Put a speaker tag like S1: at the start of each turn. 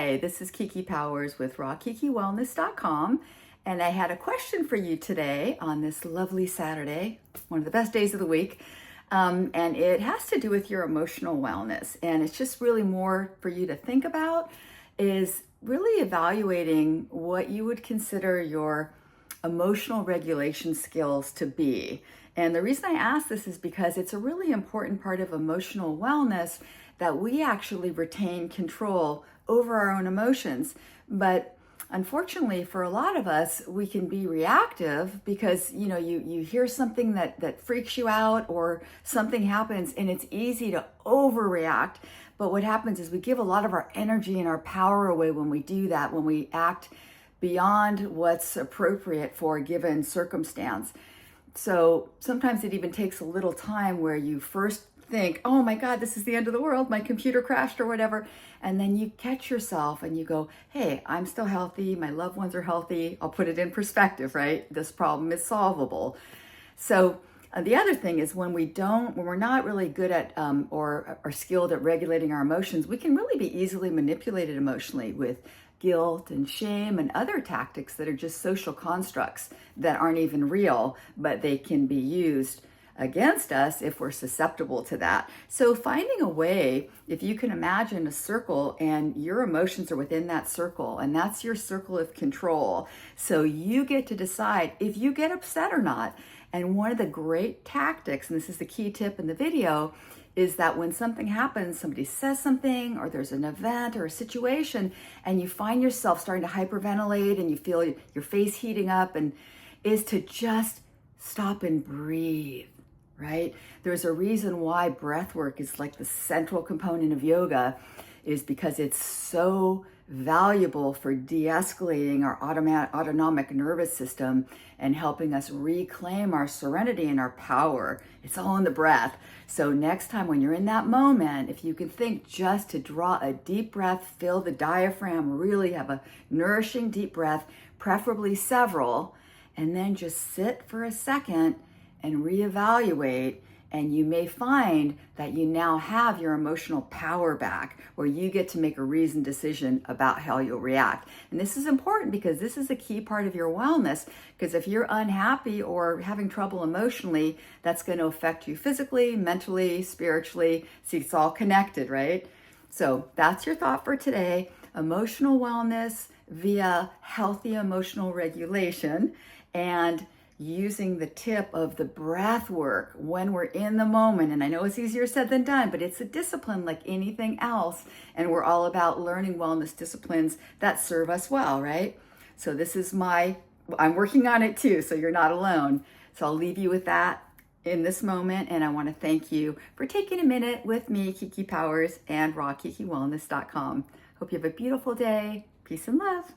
S1: Hi, this is Kiki Powers with rawkikiwellness.com, and I had a question for you today on this lovely Saturday, one of the best days of the week, and it has to do with your emotional wellness, and it's just really more for you to think about is really evaluating what you would consider your emotional regulation skills to be. And the reason I ask this is because it's a really important part of emotional wellness that we actually retain control over our own emotions. But unfortunately, for a lot of us, we can be reactive because you hear something that freaks you out or something happens and it's easy to overreact. But what happens is we give a lot of our energy and our power away when we do that, when we act beyond what's appropriate for a given circumstance. So sometimes it even takes a little time where you first think, oh my God, this is the end of the world, my computer crashed or whatever. And then you catch yourself and you go, hey, I'm still healthy, my loved ones are healthy. I'll put it in perspective, right? This problem is solvable. So the other thing is when we're not really good at or are skilled at regulating our emotions, we can really be easily manipulated emotionally with guilt and shame and other tactics that are just social constructs that aren't even real, but they can be used against us if we're susceptible to that. So finding a way, if you can imagine a circle and your emotions are within that circle, and that's your circle of control. So you get to decide if you get upset or not. And one of the great tactics, and this is the key tip in the video, is that when something happens, somebody says something, or there's an event or a situation, and you find yourself starting to hyperventilate and you feel your face heating up, and is to just stop and breathe, right? There's a reason why breath work is like the central component of yoga, is because it's so valuable for de-escalating our autonomic nervous system and helping us reclaim our serenity and our power. It's all in the breath. So next time when you're in that moment, if you can think just to draw a deep breath, fill the diaphragm, really have a nourishing deep breath, preferably several, and then just sit for a second and reevaluate, and you may find that you now have your emotional power back, where you get to make a reasoned decision about how you'll react. And this is important because this is a key part of your wellness, because if you're unhappy or having trouble emotionally, that's going to affect you physically, mentally, spiritually. See, it's all connected, right? So that's your thought for today. Emotional wellness via healthy emotional regulation, and using the tip of the breath work when we're in the moment. And I know it's easier said than done, but it's a discipline like anything else. And we're all about learning wellness disciplines that serve us well, right? So this is I'm working on it too, so you're not alone. So I'll leave you with that in this moment. And I want to thank you for taking a minute with me, Kiki Powers, and rawkikiwellness.com. Hope you have a beautiful day. Peace and love.